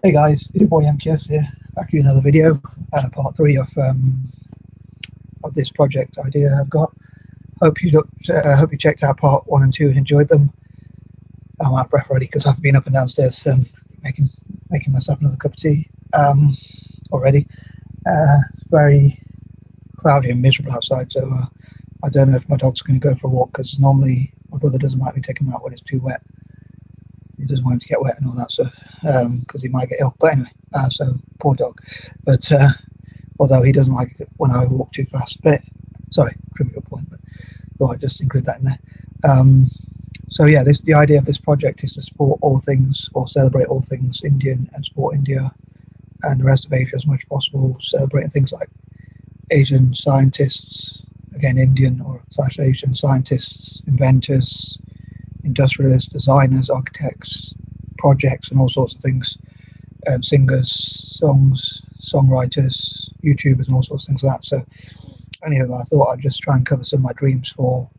Hey guys, it's your boy M.K.S here, back with another video, part 3 of this project idea I've got. Hope you checked out part 1 and 2 and enjoyed them. I'm out of breath already because I've been up and downstairs making myself another cup of tea already. Very cloudy and miserable outside, so I don't know if my dog's going to go for a walk, because normally my brother doesn't like me taking him out when it's too wet. He doesn't want him to get wet and all that stuff, because he might get ill. But anyway, so poor dog. But although he doesn't like it when I walk too fast. But sorry, trivial point. But thought I'd just include that in there. So yeah, the idea of this project is to support all things, or celebrate all things Indian, and support India and the rest of Asia as much as possible. Celebrating things like Asian scientists, again Indian or / Asian scientists, inventors, industrialists, designers, architects, projects, and all sorts of things, and singers, songwriters, YouTubers, and all sorts of things like that. So anyhow, I thought I'd just try and cover some of my dreams for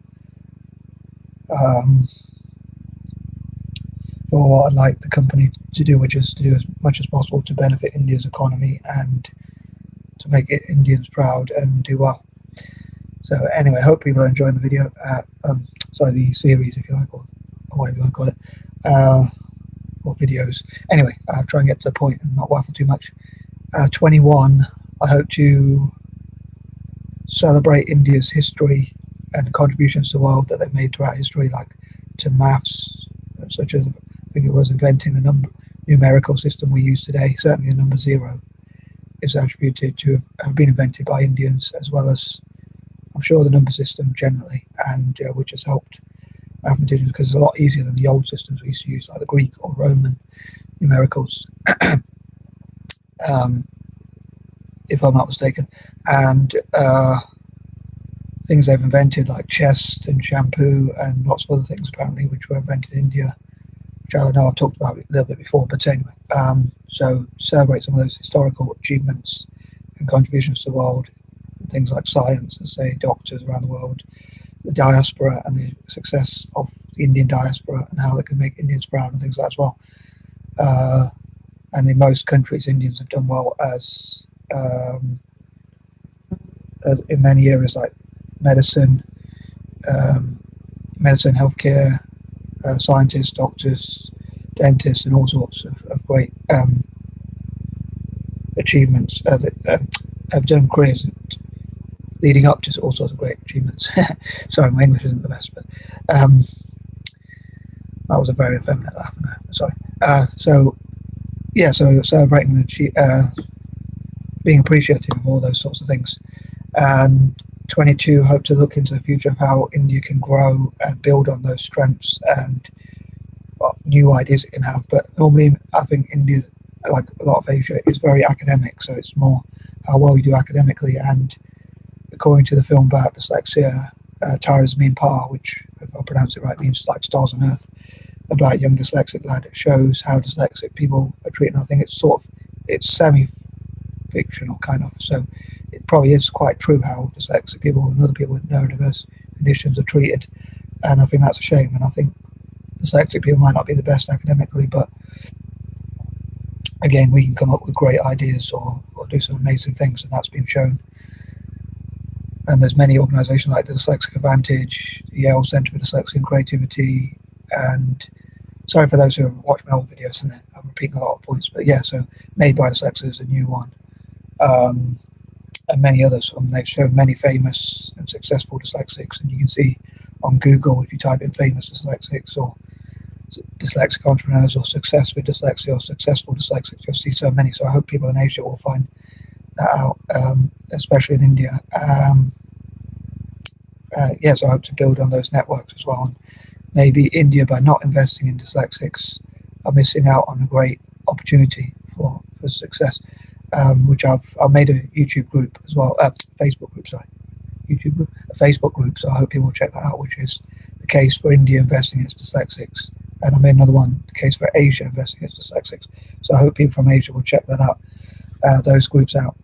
what I'd like the company to do, which is to do as much as possible to benefit India's economy and to make Indians proud and do well. So anyway, I hope people are enjoying the video, the series, if you like, or whatever you want to call it, or videos. Anyway, I'll try and get to the point and not waffle too much. 21, I hope to celebrate India's history and contributions to the world that they've made throughout history, like to maths, such as, I think it was inventing the numerical system we use today. Certainly the number 0 is attributed to have been invented by Indians, as well as, I'm sure, the number system generally, and which has helped mathematicians, because it's a lot easier than the old systems we used to use, like the Greek or Roman numericals, if I'm not mistaken. And things they've invented, like chess and shampoo and lots of other things apparently, which were invented in India, which I know I've talked about a little bit before. But anyway, so celebrate some of those historical achievements and contributions to the world, things like science, and say doctors around the world, the diaspora and the success of the Indian diaspora and how it can make Indians proud and things like that as well. And in most countries, Indians have done well as in many areas like medicine, healthcare, scientists, doctors, dentists, and all sorts of great achievements that have done careers leading up to all sorts of great achievements. Sorry, my English isn't the best, but that was a very effeminate laugh. No, sorry. So celebrating being appreciative of all those sorts of things. And 22, hope to look into the future of how India can grow and build on those strengths and new ideas it can have. But normally, I think India, like a lot of Asia, is very academic. So it's more how well you do academically. And according to the film about dyslexia, Tara's Mean Par, which, if I pronounce it right, means like stars on earth, about a young dyslexic lad. It shows how dyslexic people are treated. I think it's semi-fictional kind of. So it probably is quite true how dyslexic people and other people with neurodiverse conditions are treated. And I think that's a shame. And I think dyslexic people might not be the best academically, but again, we can come up with great ideas or do some amazing things, and that's been shown. And there's many organisations like the Dyslexic Advantage, the Yale Centre for Dyslexia and Creativity, and sorry for those who have watched my old videos, and I'm repeating a lot of points, but yeah, so Made by Dyslexia is a new one, and many others. They've shown many famous and successful dyslexics, and you can see on Google, if you type in famous dyslexics or dyslexic entrepreneurs or success with dyslexia or successful dyslexics, you'll see so many. So I hope people in Asia will find that out, especially in India. So I hope to build on those networks as well. And maybe India, by not investing in dyslexics, are missing out on a great opportunity for success, which I've made a YouTube group as well, Facebook group, sorry, YouTube group, a Facebook group, so I hope people will check that out, which is the case for India investing in its dyslexics. And I made another one, the case for Asia investing in its dyslexics. So I hope people from Asia will check that out, those groups out.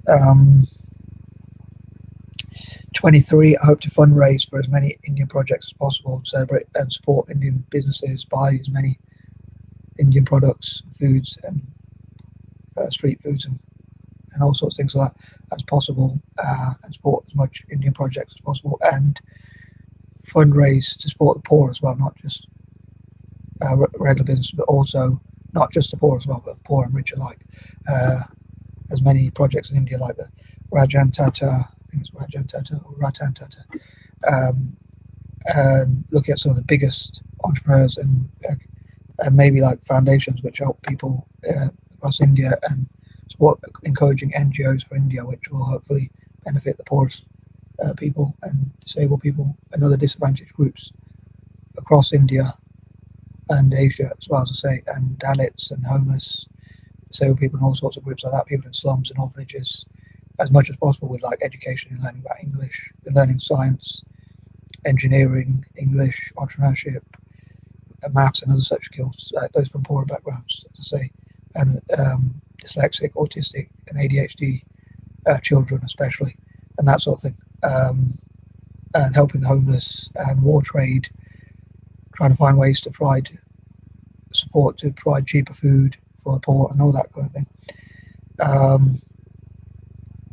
23, I hope to fundraise for as many Indian projects as possible, celebrate and support Indian businesses, buy as many Indian products, foods, and street foods and all sorts of things like that as possible, and support as much Indian projects as possible, and fundraise to support the poor as well, not just regular business, but also not just the poor as well, but poor and rich alike. There's many projects in India like the Rajan Tata, I think it's Rajan Tata or Ratan Tata, and looking at some of the biggest entrepreneurs and maybe like foundations which help people across India, and support encouraging NGOs for India, which will hopefully benefit the poorest people and disabled people and other disadvantaged groups across India and Asia as well, as I say, and Dalits and homeless, disabled people and all sorts of groups like that, people in slums and orphanages, as much as possible with like education and learning about English, learning science, engineering, English, entrepreneurship, maths and other such skills, those from poorer backgrounds, as I say, and dyslexic, autistic and A.D.H.D children especially, and that sort of thing, and helping the homeless and war trade, trying to find ways to provide support to provide cheaper food for the poor and all that kind of thing. And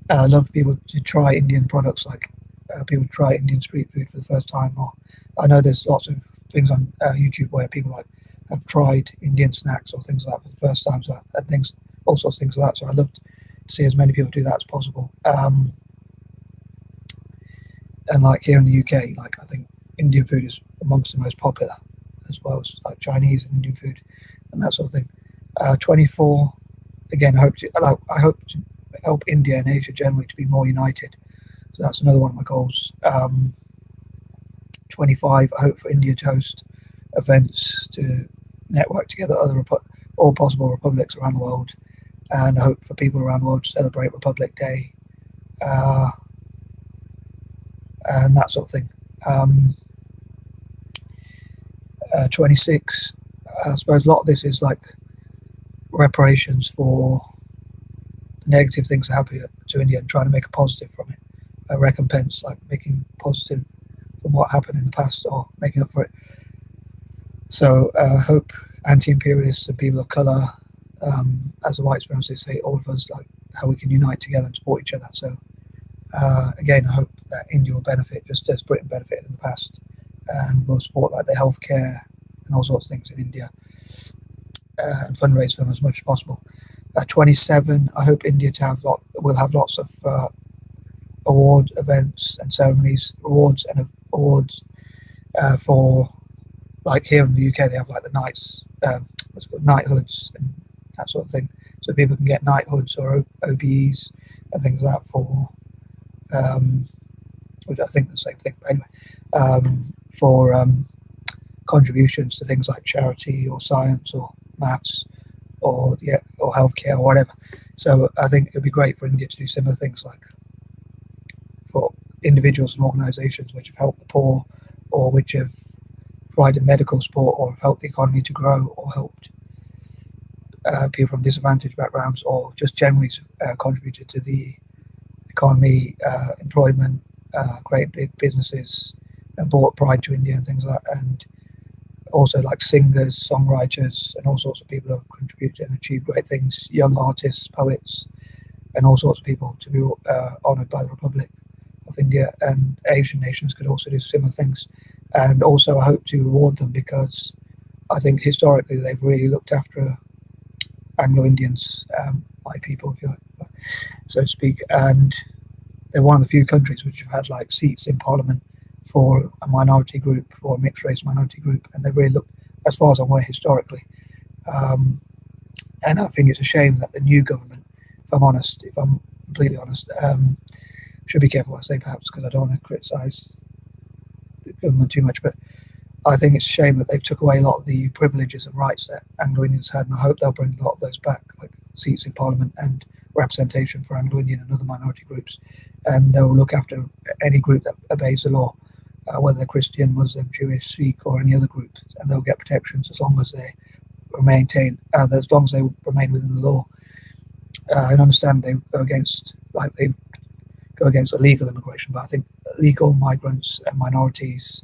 I love people to try Indian products, like people try Indian street food for the first time, or I know there's lots of things on YouTube where people like have tried Indian snacks or things like that for the first time, so and things, all sorts of things like that. So I love to see as many people do that as possible. And like here in the UK, like I think Indian food is amongst the most popular, as well as like Chinese and Indian food and that sort of thing. 24, again, I hope to help India and Asia generally to be more united. So that's another one of my goals. 25, I hope for India to host events to network together all possible republics around the world, and I hope for people around the world to celebrate Republic Day, and that sort of thing. 26, I suppose a lot of this is like reparations for the negative things that happen to India and trying to make a positive from it, a recompense, like making positive from what happened in the past or making up for it. So I hope anti-imperialists and people of colour, as the white supremacists say, all of us, like how we can unite together and support each other. So again, I hope that India will benefit just as Britain benefited in the past, and will support like the healthcare and all sorts of things in India, and fundraise for them as much as possible. 27, I hope India will have lots of award events and ceremonies, awards for, like here in the UK they have like the knights, what's it called, knighthoods and that sort of thing, so people can get knighthoods or OBEs and things like that for, which I think is the same thing, but anyway, for contributions to things like charity or science or maths or healthcare or whatever. So I think it'd be great for India to do similar things, like for individuals and organisations which have helped the poor, or which have provided medical support, or have helped the economy to grow, or helped people from disadvantaged backgrounds, or just generally contributed to the economy, employment, create big businesses, and brought pride to India and things like that. And also like singers, songwriters, and all sorts of people have contributed and achieved great things, young artists, poets, and all sorts of people to be honoured by the Republic of India. And Asian nations could also do similar things. And also I hope to reward them, because I think historically they've really looked after Anglo-Indians, my people, if you like, so to speak, and they're one of the few countries which have had like seats in Parliament for a minority group, for a mixed race minority group, and they've really looked, as far as I'm aware, historically. And I think it's a shame that the new government, if I'm completely honest, should be careful what I say perhaps, because I don't want to criticise the government too much, but I think it's a shame that they've took away a lot of the privileges and rights that Anglo-Indians had, and I hope they'll bring a lot of those back, like seats in Parliament and representation for Anglo-Indian and other minority groups, and they'll look after any group that obeys the law, whether they're Christian, Muslim, Jewish, Sikh, or any other group, and they'll get protections as long as they remain within the law. I understand they go against illegal immigration, but I think legal migrants and minorities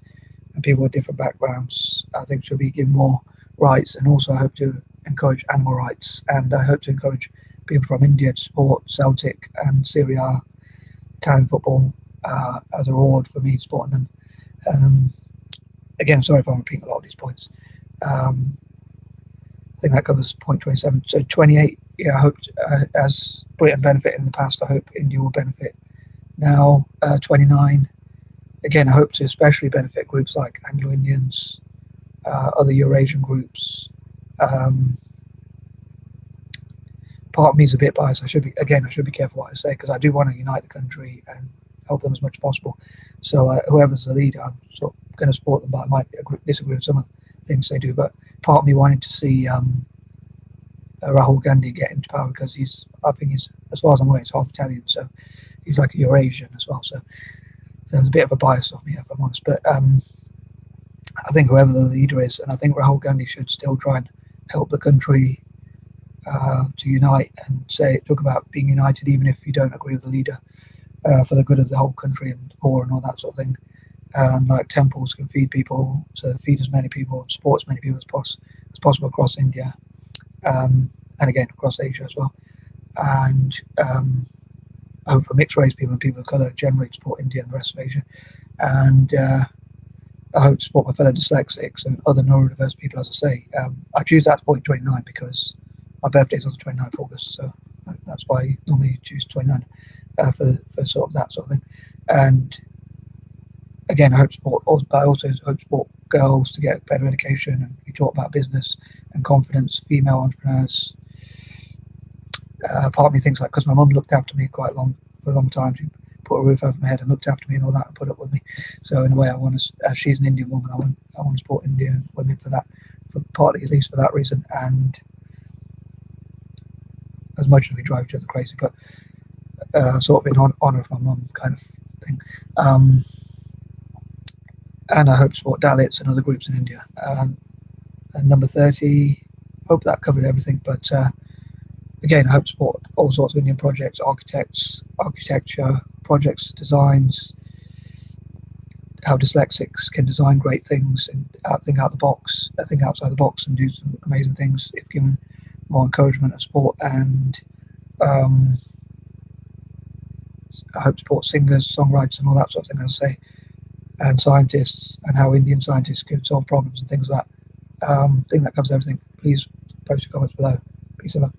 and people with different backgrounds, I think, should be given more rights. And also I hope to encourage animal rights, and I hope to encourage people from India to support Celtic and Serie A Italian football as a reward for me supporting them. Again, sorry if I'm repeating a lot of these points. I think that covers point 27. So 28, I hope as Britain benefited in the past, I hope India will benefit now. 29, again, I hope to especially benefit groups like Anglo-Indians, other Eurasian groups. Part of me is a bit biased. I should be careful what I say, because I do want to unite the country and help them as much as possible. So whoever's the leader, I'm sort of going to support them, but I might disagree with some of the things they do. But part of me wanted to see Rahul Gandhi get into power, because I think he's, as far as I'm aware, he's half Italian, so he's like a Eurasian as well. So there's a bit of a bias of me, if I'm honest. But I think whoever the leader is, and I think Rahul Gandhi should still try and help the country to unite and talk about being united, even if you don't agree with the leader, for the good of the whole country and poor and all that sort of thing. Like temples can feed people, so feed as many people and support as many people as possible across India, and again across Asia as well. And I hope for mixed race people and people of colour generally support India and the rest of Asia. And I hope to support my fellow dyslexics and other neurodiverse people, as I say. I choose that point 29 because my birthday is on the 29th of August, so that's why I normally choose 29 for sort of that sort of thing. And again, I also hope to support girls to get better education, and we talk about business and confidence, female entrepreneurs. Part of me thinks, like, because my mum looked after me for a long time, she put a roof over my head and looked after me and all that and put up with me. So in a way, I want to, as she's an Indian woman, I want to support Indian women for that, partly at least for that reason. And as much as we drive each other crazy, but sort of in honour of my mum kind of thing. And I hope to support Dalits and other groups in India. And number 30, hope that covered everything. But again, I hope to support all sorts of Indian projects, architecture, projects, designs, how dyslexics can design great things and think outside the box and do some amazing things if given more encouragement and support. And I hope to support singers, songwriters and all that sort of thing, as I say, and scientists, and how Indian scientists can solve problems and things like that. I think that covers everything. Please post your comments below. Peace and love.